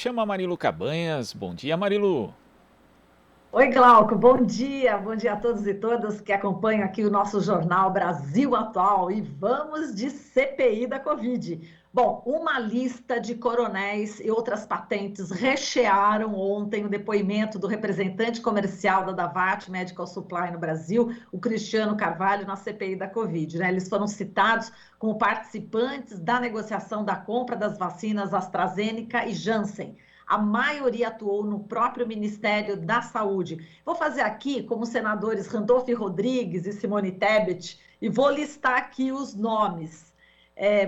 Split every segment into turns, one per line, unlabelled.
chama Marilu Cabanhas. Bom dia, Marilu.
Oi, Glauco, bom dia a todos e todas que acompanham aqui o nosso jornal Brasil Atual e vamos de CPI da Covid. Bom, uma lista de coronéis e outras patentes rechearam ontem o depoimento do representante comercial da Davat Medical Supply no Brasil, o Cristiano Carvalho, na CPI da Covid, né? Eles foram citados como participantes da negociação da compra das vacinas AstraZeneca e Janssen. A maioria atuou no próprio Ministério da Saúde. Vou fazer aqui, como os senadores Randolph Rodrigues e Simone Tebet, e vou listar aqui os nomes.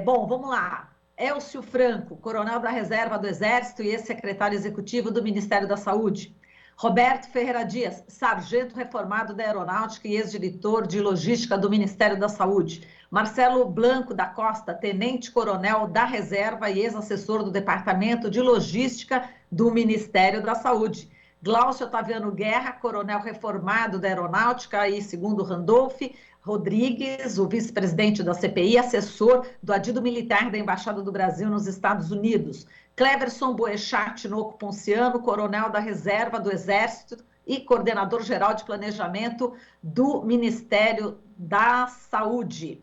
Bom, vamos lá. Elcio Franco, coronel da reserva do Exército e ex-secretário executivo do Ministério da Saúde. Roberto Ferreira Dias, sargento reformado da Aeronáutica e ex-diretor de logística do Ministério da Saúde. Marcelo Blanco da Costa, tenente-coronel da reserva e ex-assessor do Departamento de Logística do Ministério da Saúde. Glaucio Otaviano Guerra, coronel reformado da Aeronáutica e, segundo Randolph Rodrigues, o vice-presidente da CPI, assessor do adido militar da Embaixada do Brasil nos Estados Unidos. Cleverson Boechat Tinoco Ponciano, coronel da reserva do Exército e coordenador-geral de planejamento do Ministério da Saúde.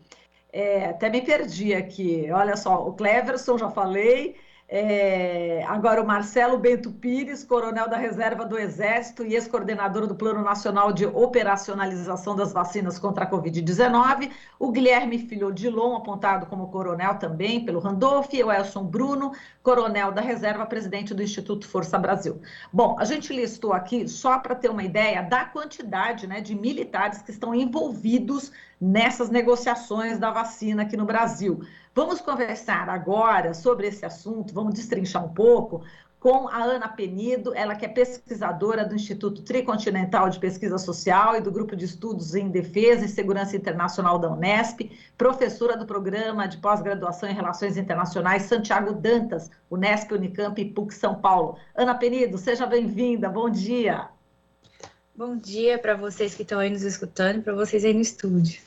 Até me perdi aqui. Olha só, o Cleverson, já falei. Agora o Marcelo Bento Pires, coronel da reserva do Exército e ex-coordenador do Plano Nacional de Operacionalização das Vacinas contra a Covid-19. O Guilherme Filho Odilon, apontado como coronel também pelo Randolph. E o Elson Bruno, coronel da reserva, presidente do Instituto Força Brasil. Bom, a gente listou aqui só para ter uma ideia da quantidade, né, de militares que estão envolvidos nessas negociações da vacina aqui no Brasil. Vamos conversar agora sobre esse assunto, vamos destrinchar um pouco com a Ana Penido, ela que é pesquisadora do Instituto Tricontinental de Pesquisa Social e do Grupo de Estudos em Defesa e Segurança Internacional da Unesp, professora do Programa de Pós-Graduação em Relações Internacionais Santiago Dantas, Unesp, Unicamp e PUC São Paulo. Ana Penido, seja bem-vinda, bom dia.
Bom dia para vocês que estão aí nos escutando e para vocês aí no estúdio.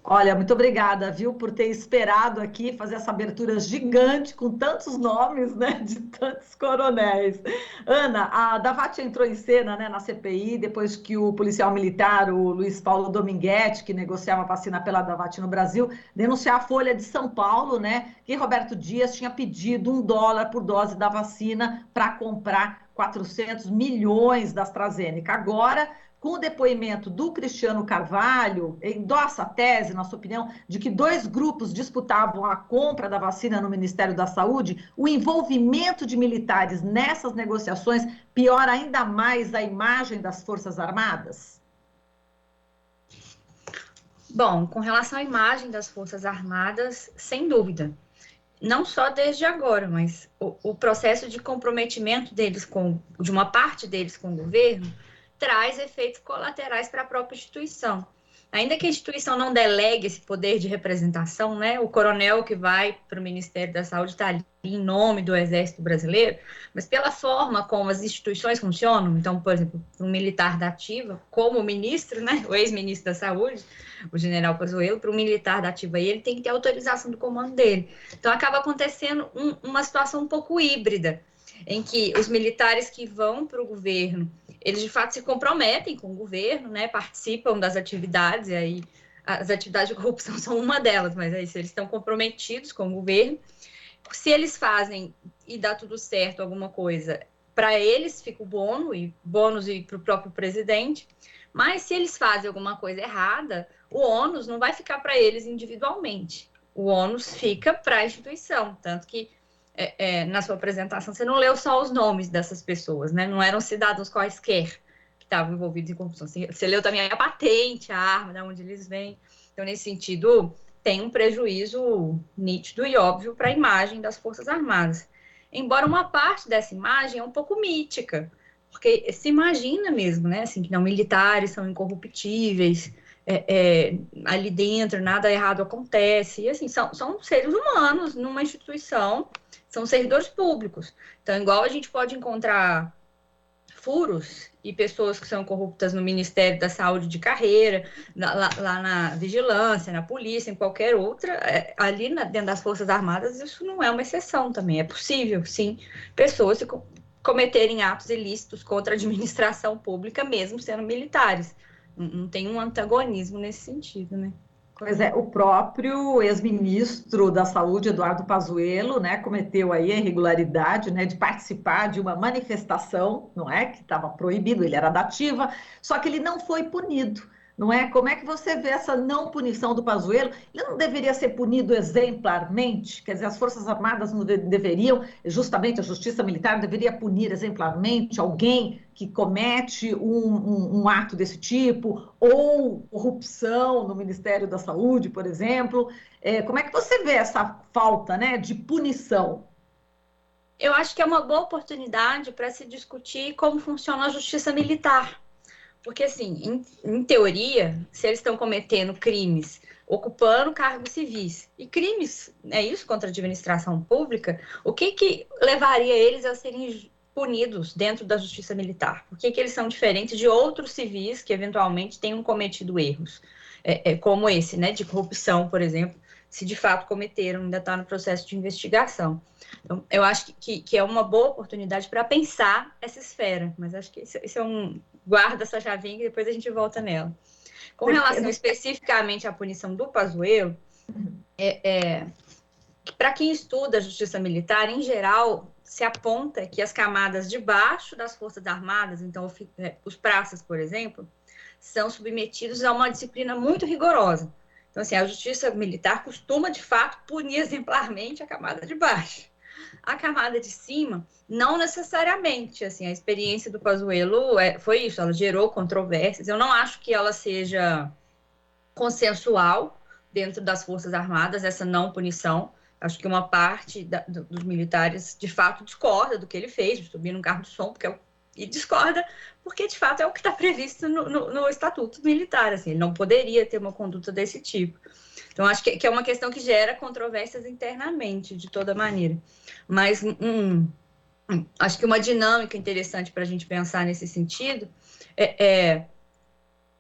Olha, muito obrigada, viu, por ter esperado aqui fazer essa abertura gigante com tantos nomes, né, de tantos coronéis. Ana, a Davat entrou em cena, né, na CPI depois que o policial militar, o Luiz Paulo Dominguete, que negociava a vacina pela Davat no Brasil, denunciou a Folha de São Paulo, né, que Roberto Dias tinha pedido $1 por dose da vacina para comprar 400 milhões da AstraZeneca. Agora, com o depoimento do Cristiano Carvalho, endossa a tese, na sua opinião, de que dois grupos disputavam a compra da vacina no Ministério da Saúde, o envolvimento de militares nessas negociações piora ainda mais a imagem das Forças Armadas?
Bom, com relação à imagem das Forças Armadas, sem dúvida. Não só desde agora, mas o processo de comprometimento deles de uma parte deles com o governo traz efeitos colaterais para a própria instituição. Ainda que a instituição não delegue esse poder de representação, né? O coronel que vai para o Ministério da Saúde está ali em nome do Exército Brasileiro, mas pela forma como as instituições funcionam, então, por exemplo, um militar da ativa, como o ministro, né? O ex-ministro da Saúde, o general Pazuello, para um militar da ativa, ele tem que ter autorização do comando dele. Então, acaba acontecendo uma situação um pouco híbrida, em que os militares que vão para o governo, eles de fato se comprometem com o governo, né, participam das atividades, e aí as atividades de corrupção são uma delas, mas aí se eles estão comprometidos com o governo, se eles fazem e dá tudo certo alguma coisa, para eles fica o bônus e para o próprio presidente, mas se eles fazem alguma coisa errada, o ônus não vai ficar para eles individualmente, o ônus fica para a instituição, tanto que na sua apresentação, você não leu só os nomes dessas pessoas, né? Não eram cidadãos quaisquer que estavam envolvidos em corrupção. Você leu também a patente, a arma, de onde eles vêm. Então, nesse sentido, tem um prejuízo nítido e óbvio para a imagem das Forças Armadas. Embora uma parte dessa imagem é um pouco mítica, porque se imagina mesmo, né? Assim, que não, militares são incorruptíveis, ali dentro nada errado acontece. E, assim, são seres humanos numa instituição, são servidores públicos. Então, igual a gente pode encontrar furos e pessoas que são corruptas no Ministério da Saúde de carreira, lá na vigilância, na polícia, em qualquer outra, ali dentro das Forças Armadas, isso não é uma exceção também. É possível, sim, pessoas cometerem atos ilícitos contra a administração pública, mesmo sendo militares. Não tem um antagonismo nesse sentido, né?
Pois é, o próprio ex-ministro da Saúde, Eduardo Pazuello, né, cometeu aí a irregularidade, né, de participar de uma manifestação, não é, que estava proibido, ele era da ativa, só que ele não foi punido, não é? Como é que você vê essa não punição do Pazuello? Ele não deveria ser punido exemplarmente? Quer dizer, as Forças Armadas não deveriam, justamente a Justiça Militar deveria punir exemplarmente alguém que comete um ato desse tipo, ou corrupção no Ministério da Saúde, por exemplo. Como é que você vê essa falta, né, de punição?
Eu acho que é uma boa oportunidade para se discutir como funciona a justiça militar. Porque, assim, em teoria, se eles estão cometendo crimes, ocupando cargos civis, e crimes, é isso, contra a administração pública, o que levaria eles a serem punidos dentro da justiça militar? Por que eles são diferentes de outros civis que, eventualmente, tenham cometido erros? Como esse, né, de corrupção, por exemplo, se de fato cometeram, ainda está no processo de investigação. Então, eu acho que é uma boa oportunidade para pensar essa esfera, mas acho que isso é um... Guarda essa chavinha e depois a gente volta nela. Com relação especificamente à punição do Pazuello, para quem estuda a justiça militar, em geral, se aponta que as camadas de baixo das Forças Armadas, então os praças, por exemplo, são submetidos a uma disciplina muito rigorosa. Então, assim, a justiça militar costuma, de fato, punir exemplarmente a camada de baixo. A camada de cima, não necessariamente, assim, a experiência do Pazuello foi isso, ela gerou controvérsias. Eu não acho que ela seja consensual dentro das Forças Armadas, essa não punição. Acho que uma parte dos militares, de fato, discorda do que ele fez, de subir num carro de som, e discorda, porque, de fato, é o que está previsto no Estatuto Militar, assim, ele não poderia ter uma conduta desse tipo. Então, acho que é uma questão que gera controvérsias internamente, de toda maneira. Mas acho que uma dinâmica interessante para a gente pensar nesse sentido é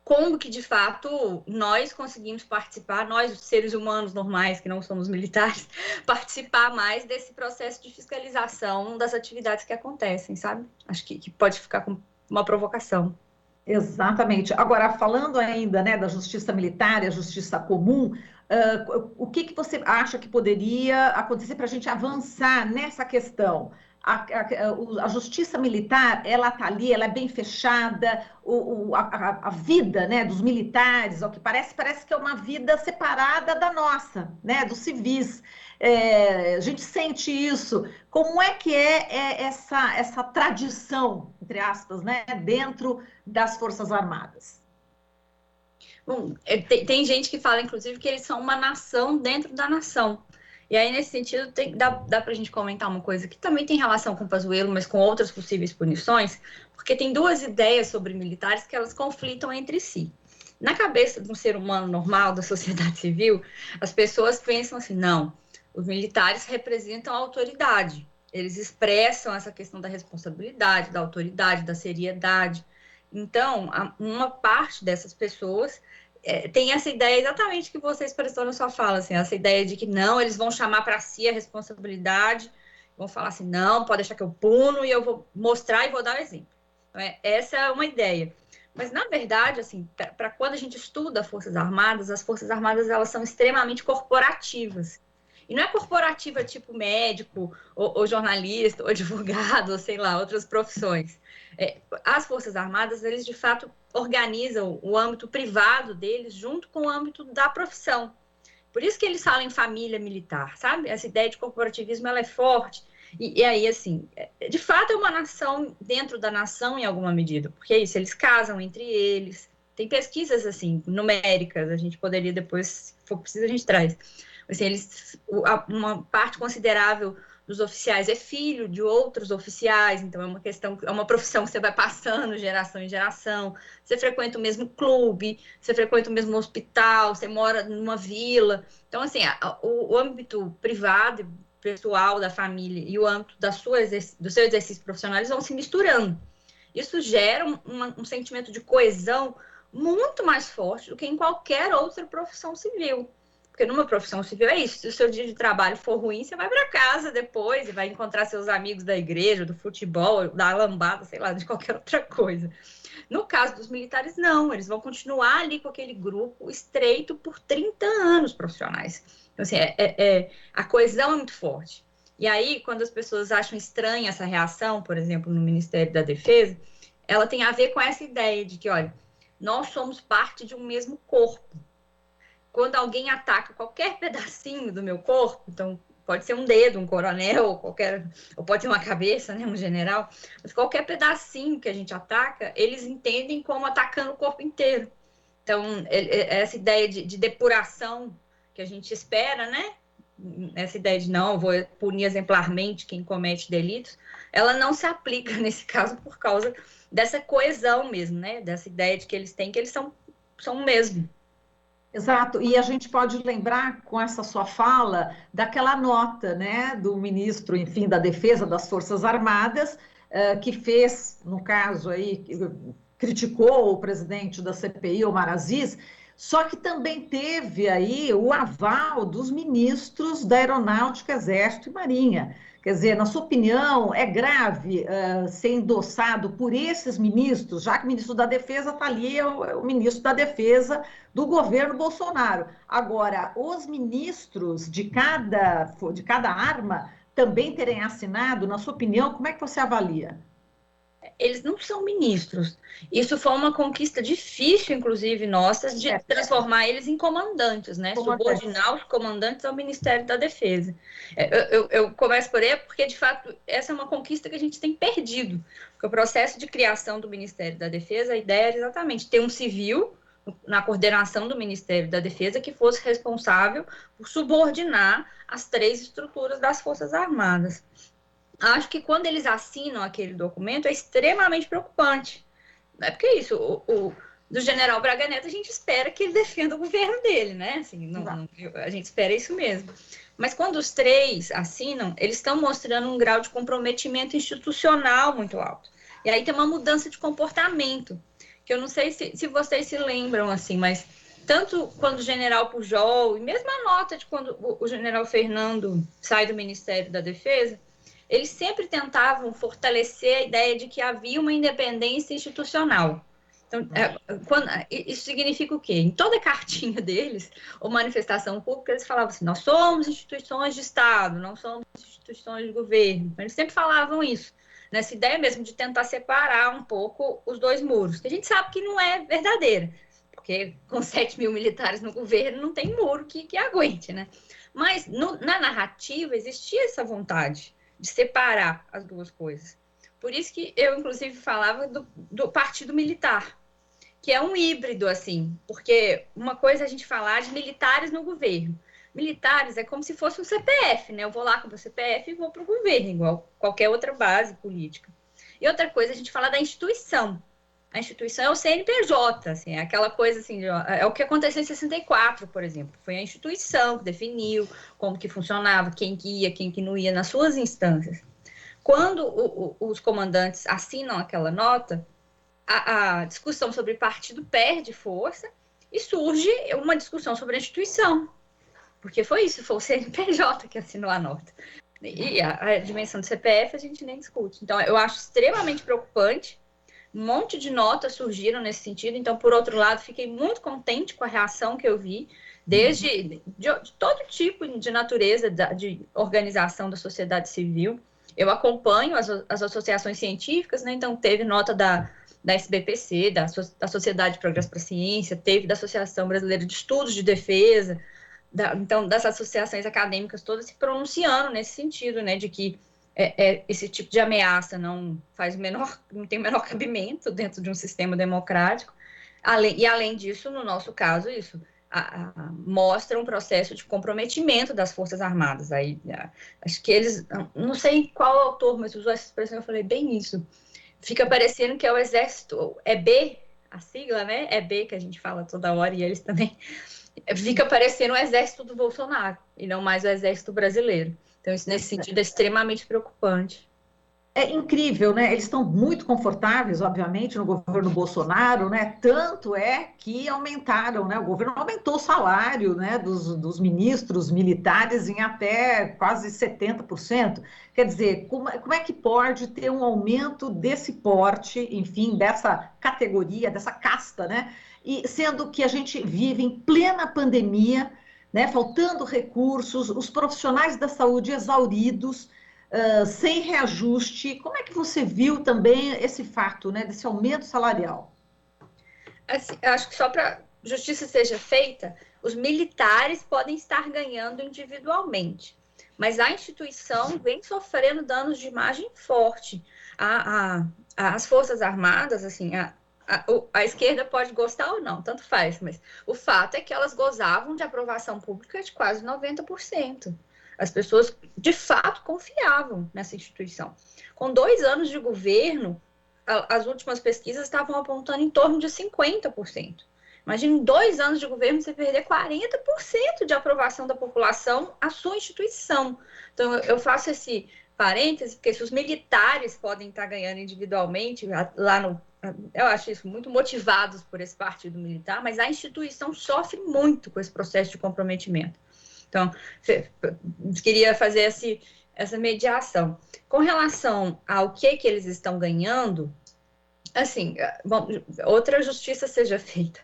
como que, de fato, nós conseguimos participar, nós, os seres humanos normais, que não somos militares, participar mais desse processo de fiscalização das atividades que acontecem, sabe? Acho que pode ficar com uma provocação.
Exatamente. Agora, falando ainda, né, da justiça militar e a justiça comum, o que você acha que poderia acontecer para a gente avançar nessa questão? A justiça militar, ela está ali, ela é bem fechada, a vida, né, dos militares, ao que parece que é uma vida separada da nossa, né, dos civis. A gente sente isso. Como é que é essa tradição, entre aspas, né, dentro das Forças Armadas?
Bom, tem gente que fala, inclusive, que eles são uma nação dentro da nação. E aí, nesse sentido, dá para a gente comentar uma coisa que também tem relação com o Pazuello, mas com outras possíveis punições, porque tem duas ideias sobre militares que elas conflitam entre si. Na cabeça de um ser humano normal, da sociedade civil, as pessoas pensam assim, não, os militares representam a autoridade, eles expressam essa questão da responsabilidade, da autoridade, da seriedade. Então, uma parte dessas pessoas tem essa ideia exatamente que você expressou na sua fala, assim, essa ideia de que não, eles vão chamar para si a responsabilidade, vão falar assim, não, pode deixar que eu puno e eu vou mostrar e vou dar o exemplo. Então, essa é uma ideia. Mas, na verdade, assim, para quando a gente estuda Forças Armadas, as Forças Armadas elas são extremamente corporativas. E não é corporativa tipo médico, ou jornalista, ou advogado, ou sei lá, outras profissões. As Forças Armadas, eles de fato organizam o âmbito privado deles junto com o âmbito da profissão. Por isso que eles falam em família militar, sabe? Essa ideia de corporativismo, ela é forte. E aí, assim, de fato é uma nação dentro da nação em alguma medida, porque é isso, eles casam entre eles. Tem pesquisas, assim, numéricas, a gente poderia depois, se for preciso, a gente traz. Assim, uma parte considerável dos oficiais é filho de outros oficiais, então é uma profissão que você vai passando geração em geração, você frequenta o mesmo clube, você frequenta o mesmo hospital, você mora numa vila. Então, assim, o âmbito privado, pessoal da família e o âmbito do seu exercício profissional, eles vão se misturando. Isso gera um sentimento de coesão muito mais forte do que em qualquer outra profissão civil. Porque Porque numa profissão civil é isso, se o seu dia de trabalho for ruim, você vai para casa depois e vai encontrar seus amigos da igreja, do futebol, da lambada, sei lá, de qualquer outra coisa. No caso dos militares, não, eles vão continuar ali com aquele grupo estreito por 30 anos profissionais. Então, assim, a coesão é muito forte. E aí, quando as pessoas acham estranha essa reação, por exemplo, no Ministério da Defesa, ela tem a ver com essa ideia de que, olha, nós somos parte de um mesmo corpo. Quando alguém ataca qualquer pedacinho do meu corpo, então pode ser um dedo, um coronel, ou pode ser uma cabeça, né, um general, mas qualquer pedacinho que a gente ataca, eles entendem como atacando o corpo inteiro. Então, essa ideia de depuração que a gente espera, né? Essa ideia de não, vou punir exemplarmente quem comete delitos, ela não se aplica nesse caso por causa dessa coesão mesmo, né? Dessa ideia de que eles têm, que eles são o mesmo.
Exato, e a gente pode lembrar com essa sua fala daquela nota, né, do ministro, enfim, da Defesa das Forças Armadas, que fez, no caso aí, criticou o presidente da CPI, Omar Aziz, só que também teve aí o aval dos ministros da Aeronáutica, Exército e Marinha. Quer dizer, na sua opinião, é grave ser endossado por esses ministros, já que o ministro da Defesa está ali, é o ministro da Defesa do governo Bolsonaro. Agora, os ministros de cada arma também terem assinado, na sua opinião, como é que você avalia?
Eles não são ministros. Isso foi uma conquista difícil, inclusive, nossa, de transformar eles em comandantes, né? Subordinar os comandantes ao Ministério da Defesa. Eu começo por aí porque, de fato, essa é uma conquista que a gente tem perdido. Porque o processo de criação do Ministério da Defesa, a ideia era exatamente ter um civil na coordenação do Ministério da Defesa que fosse responsável por subordinar as 3 estruturas das Forças Armadas. Acho que quando eles assinam aquele documento é extremamente preocupante. É porque isso, do general Braga Neto, a gente espera que ele defenda o governo dele, né? Assim, a gente espera isso mesmo. Mas quando os 3 assinam, eles estão mostrando um grau de comprometimento institucional muito alto. E aí tem uma mudança de comportamento, que eu não sei se vocês se lembram, assim, mas tanto quando o general Pujol, e mesmo a nota de quando o general Fernando sai do Ministério da Defesa, eles sempre tentavam fortalecer a ideia de que havia uma independência institucional. Então, isso significa o quê? Em toda a cartinha deles, ou manifestação pública, eles falavam assim, nós somos instituições de Estado, não somos instituições de governo. Eles sempre falavam isso, nessa ideia mesmo de tentar separar um pouco os 2 muros, que a gente sabe que não é verdadeira, porque com 7 mil militares no governo não tem muro que aguente, né? Mas na narrativa existia essa vontade de separar as 2 coisas. Por isso que eu, inclusive, falava do partido militar, que é um híbrido, assim, porque uma coisa é a gente falar de militares no governo. Militares é como se fosse um CPF, né? Eu vou lá com o meu CPF e vou para o governo, igual qualquer outra base política. E outra coisa é a gente falar da instituição. A instituição é o CNPJ, assim, é aquela coisa assim, é o que aconteceu em 64, por exemplo. Foi a instituição que definiu como que funcionava, quem que ia, quem que não ia nas suas instâncias. Quando os comandantes assinam aquela nota, a discussão sobre partido perde força e surge uma discussão sobre a instituição. Porque foi isso, foi o CNPJ que assinou a nota. E a dimensão do CPF a gente nem discute. Então, eu acho extremamente preocupante. Um monte de notas surgiram nesse sentido. Então, por outro lado, fiquei muito contente com a reação que eu vi, desde de todo tipo de natureza de organização da sociedade civil. Eu acompanho as associações científicas, né? Então, teve nota da SBPC, da Sociedade de Progresso para a Ciência, teve da Associação Brasileira de Estudos de Defesa, então, das associações acadêmicas todas se pronunciando nesse sentido, né? De que esse tipo de ameaça não tem o menor cabimento dentro de um sistema democrático. Além disso, no nosso caso, isso mostra um processo de comprometimento das Forças Armadas. Aí, acho que eles, não sei qual autor, mas usou essa expressão, eu falei bem isso. Fica parecendo que é o Exército, é B, a sigla, né? É B que a gente fala toda hora, e eles também. Fica parecendo o Exército do Bolsonaro, e não mais o Exército brasileiro. Então, isso, nesse sentido, é extremamente preocupante.
É incrível, né? Eles estão muito confortáveis, obviamente, no governo Bolsonaro, né? Tanto é que aumentaram, né? O governo aumentou o salário, né, dos ministros militares em até quase 70%. Quer dizer, como é que pode ter um aumento desse porte, enfim, dessa categoria, dessa casta, né? E sendo que a gente vive em plena pandemia, né? Faltando recursos, os profissionais da saúde exauridos, sem reajuste. Como é que você viu também esse fato, né, desse aumento salarial?
Assim, eu acho que só para justiça seja feita, os militares podem estar ganhando individualmente, mas a instituição vem sofrendo danos de imagem forte. As Forças Armadas, assim, a esquerda pode gostar ou não, tanto faz, mas o fato é que elas gozavam de aprovação pública de quase 90%. As pessoas, de fato, confiavam nessa instituição. Com 2 anos de governo, as últimas pesquisas estavam apontando em torno de 50%. Imagina, em 2 anos de governo, você perder 40% de aprovação da população à sua instituição. Então, eu faço esse parêntese, porque se os militares podem estar ganhando individualmente, lá no. Eu acho isso muito motivados por esse partido militar, mas a instituição sofre muito com esse processo de comprometimento. Então, queria fazer essa mediação. Com relação ao que eles estão ganhando, assim, bom, outra justiça seja feita.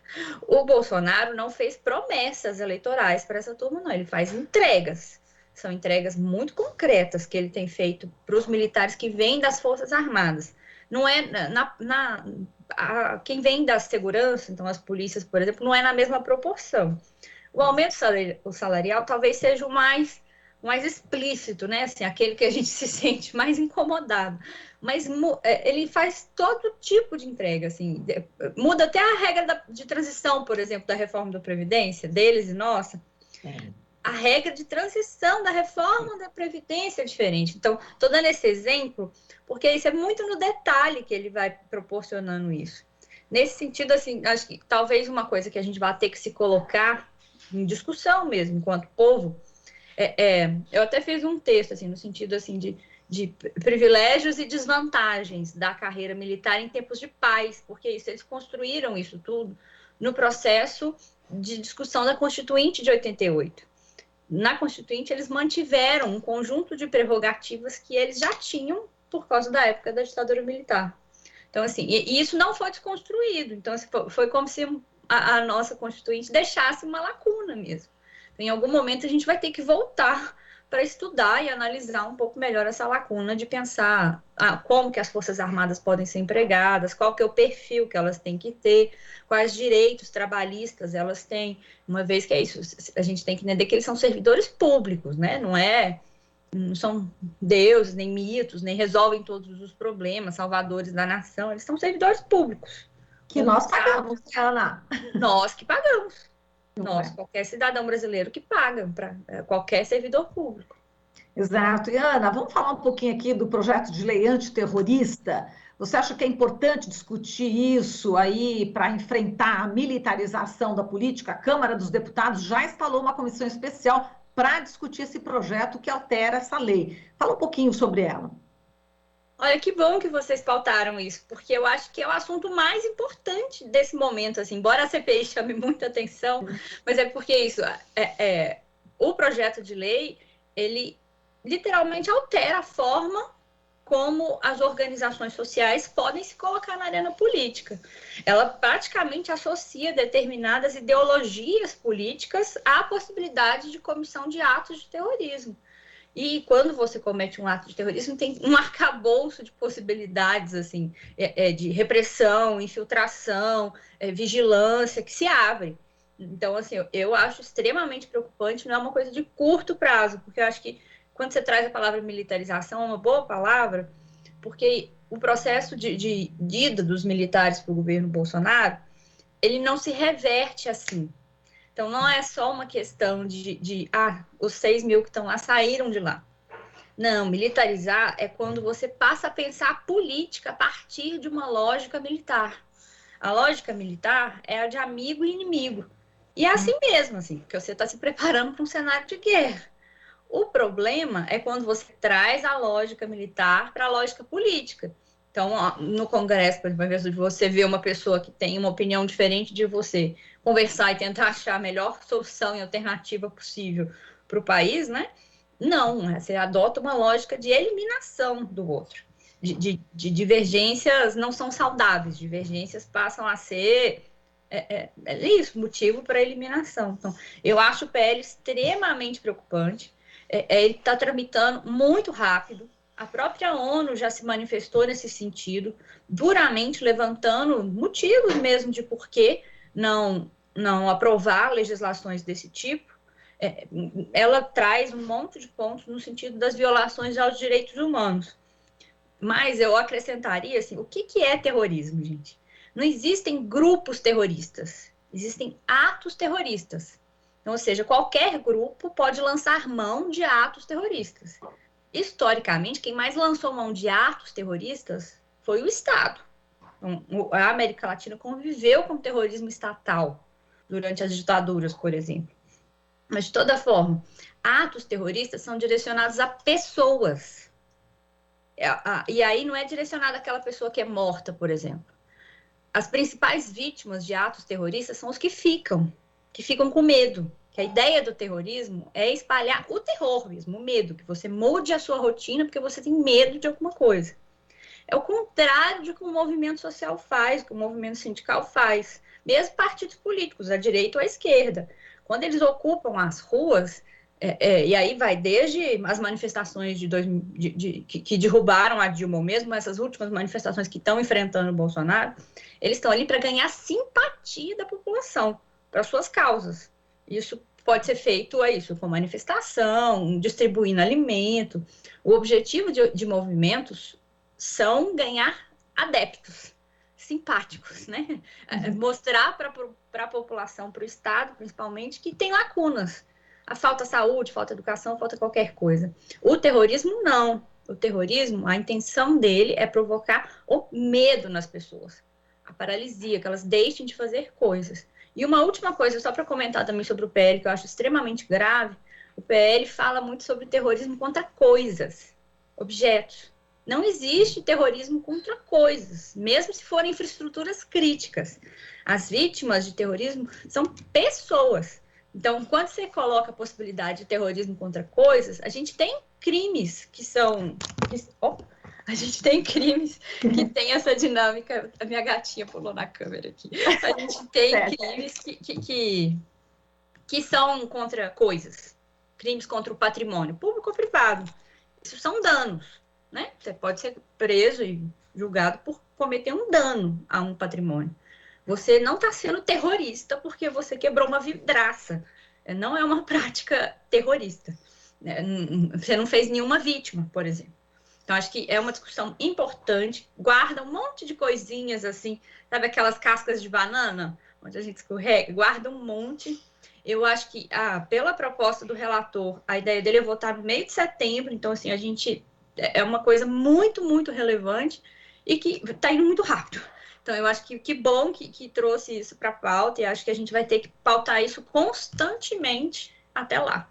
O Bolsonaro não fez promessas eleitorais para essa turma, não. Ele faz entregas. São entregas muito concretas que ele tem feito para os militares que vêm das Forças Armadas. Não é quem vem da segurança, então as polícias, por exemplo, não é na mesma proporção. O aumento salarial talvez seja o mais explícito, né? Assim, aquele que a gente se sente mais incomodado. Mas ele faz todo tipo de entrega, assim, muda até a regra de transição, por exemplo, da reforma da Previdência, deles e nossa. A regra de transição da reforma da Previdência é diferente. Então, estou dando esse exemplo, porque isso é muito no detalhe que ele vai proporcionando isso. Nesse sentido, assim, acho que talvez uma coisa que a gente vai ter que se colocar em discussão mesmo, enquanto povo, eu até fiz um texto, assim, no sentido, assim, de privilégios e desvantagens da carreira militar em tempos de paz, porque eles construíram isso tudo no processo de discussão da Constituinte de 88. Na Constituinte, eles mantiveram um conjunto de prerrogativas que eles já tinham por causa da época da ditadura militar. Então, assim, e isso não foi desconstruído. Então, assim, foi como se a nossa Constituinte deixasse uma lacuna mesmo. Então, em algum momento, a gente vai ter que voltar para estudar e analisar um pouco melhor essa lacuna de pensar como que as Forças Armadas podem ser empregadas, qual que é o perfil que elas têm que ter, quais direitos trabalhistas elas têm, uma vez que é isso, a gente tem que entender que eles são servidores públicos, né? Não são deuses, nem mitos, nem resolvem todos os problemas, salvadores da nação, eles são servidores públicos.
Que nós pagamos, Ana.
Nós que pagamos.
Nós,
qualquer cidadão brasileiro que paga para qualquer servidor público.
Exato. E, Ana, vamos falar um pouquinho aqui do projeto de lei antiterrorista. Você acha que é importante discutir isso aí para enfrentar a militarização da política? A Câmara dos Deputados já instalou uma comissão especial para discutir esse projeto que altera essa lei. Fala um pouquinho sobre ela.
Olha, que bom que vocês pautaram isso, porque eu acho que é o assunto mais importante desse momento, assim, embora a CPI chame muita atenção, mas é porque isso, o projeto de lei, ele literalmente altera a forma como as organizações sociais podem se colocar na arena política. Ela praticamente associa determinadas ideologias políticas à possibilidade de comissão de atos de terrorismo. E quando você comete um ato de terrorismo, tem um arcabouço de possibilidades, assim, de repressão, infiltração, vigilância, que se abre. Então, assim, eu acho extremamente preocupante, não é uma coisa de curto prazo, porque eu acho que quando você traz a palavra militarização, é uma boa palavra, porque o processo de ida dos militares para o governo Bolsonaro, ele não se reverte assim. Então, não é só uma questão os 6 mil que estão lá saíram de lá. Não, militarizar é quando você passa a pensar a política a partir de uma lógica militar. A lógica militar é a de amigo e inimigo. E é assim mesmo, assim, porque você está se preparando para um cenário de guerra. O problema é quando você traz a lógica militar para a lógica política. Então, no Congresso, por exemplo, você vê uma pessoa que tem uma opinião diferente de você, conversar e tentar achar a melhor solução e alternativa possível para o país, né? Não, você adota uma lógica de eliminação do outro. De divergências não são saudáveis, divergências passam a ser isso, motivo para eliminação. Então, eu acho o PL extremamente preocupante. Ele está tramitando muito rápido. A própria ONU já se manifestou nesse sentido, duramente levantando motivos mesmo de por que não aprovar legislações desse tipo. Ela traz um monte de pontos no sentido das violações aos direitos humanos. Mas eu acrescentaria assim, o que é terrorismo, gente? Não existem grupos terroristas, existem atos terroristas. Então, ou seja, qualquer grupo pode lançar mão de atos terroristas. Historicamente, quem mais lançou mão de atos terroristas foi o Estado. Então, a América Latina conviveu com o terrorismo estatal durante as ditaduras, por exemplo. Mas, de toda forma, atos terroristas são direcionados a pessoas. E aí não é direcionado àquela pessoa que é morta, por exemplo. As principais vítimas de atos terroristas são os que ficam com medo. Que a ideia do terrorismo é espalhar o terror mesmo, o medo, que você mude a sua rotina porque você tem medo de alguma coisa. É o contrário do que o movimento social faz, que o movimento sindical faz. Mesmo partidos políticos, à direita ou à esquerda. Quando eles ocupam as ruas, e aí vai desde as manifestações que derrubaram a Dilma, ou mesmo essas últimas manifestações que estão enfrentando o Bolsonaro, eles estão ali para ganhar simpatia da população, para suas causas. Isso pode ser feito com manifestação, distribuindo alimento. O objetivo de movimentos são ganhar adeptos simpáticos, né? Mostrar para a população, para o Estado, principalmente, que tem lacunas. Falta saúde, falta educação, falta qualquer coisa. O terrorismo, não. O terrorismo, a intenção dele é provocar o medo nas pessoas. A paralisia, que elas deixem de fazer coisas. E uma última coisa, só para comentar também sobre o PL, que eu acho extremamente grave, o PL fala muito sobre terrorismo contra coisas, objetos. Não existe terrorismo contra coisas, mesmo se forem infraestruturas críticas. As vítimas de terrorismo são pessoas. Então, quando você coloca a possibilidade de terrorismo contra coisas, a gente tem crimes que são... A gente tem crimes que tem essa dinâmica. A minha gatinha pulou na câmera aqui. A gente tem crimes que são contra coisas. Crimes contra o patrimônio, público ou privado. Isso são danos, né? Você pode ser preso e julgado por cometer um dano a um patrimônio. Você não está sendo terrorista porque você quebrou uma vidraça. Não é uma prática terrorista. Você não fez nenhuma vítima, por exemplo. Então, acho que é uma discussão importante, guarda um monte de coisinhas assim, sabe aquelas cascas de banana, onde a gente escorrega, guarda um monte. Eu acho que, pela proposta do relator, a ideia dele é votar no meio de setembro, então, assim, a gente, é uma coisa muito, muito relevante e que está indo muito rápido. Então, eu acho que bom que trouxe isso para a pauta e acho que a gente vai ter que pautar isso constantemente até lá.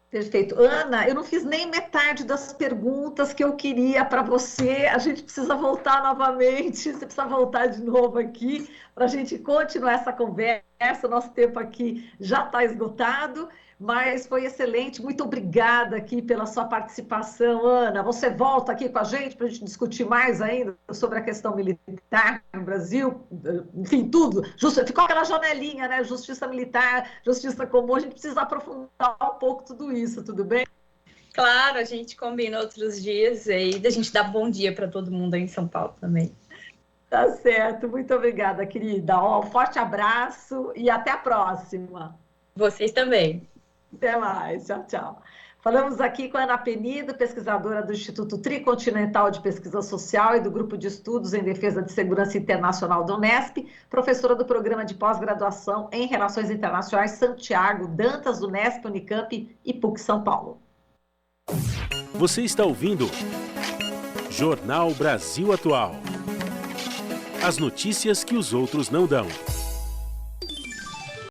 Perfeito. Ana, eu não fiz nem metade das perguntas que eu queria para você. A gente precisa voltar novamente, você precisa voltar de novo aqui para a gente continuar essa conversa. Nosso tempo aqui já está esgotado, mas foi excelente. Muito obrigada aqui pela sua participação, Ana. Você volta aqui com a gente para a gente discutir mais ainda sobre a questão militar no Brasil, enfim, tudo. Ficou aquela janelinha, né? Justiça militar, justiça comum, a gente precisa aprofundar um pouco tudo isso, tudo bem?
Claro, a gente combina outros dias e a gente dá bom dia para todo mundo aí em São Paulo também.
Tá certo, muito obrigada, querida. Um forte abraço e até a próxima.
Vocês também.
Até mais, tchau, tchau. Falamos aqui com a Ana Penido, pesquisadora do Instituto Tricontinental de Pesquisa Social e do Grupo de Estudos em Defesa de Segurança Internacional da Unesp, professora do Programa de Pós-Graduação em Relações Internacionais Santiago Dantas, Unesp, Unicamp e PUC São Paulo.
Você está ouvindo Jornal Brasil Atual. As notícias que os outros não dão.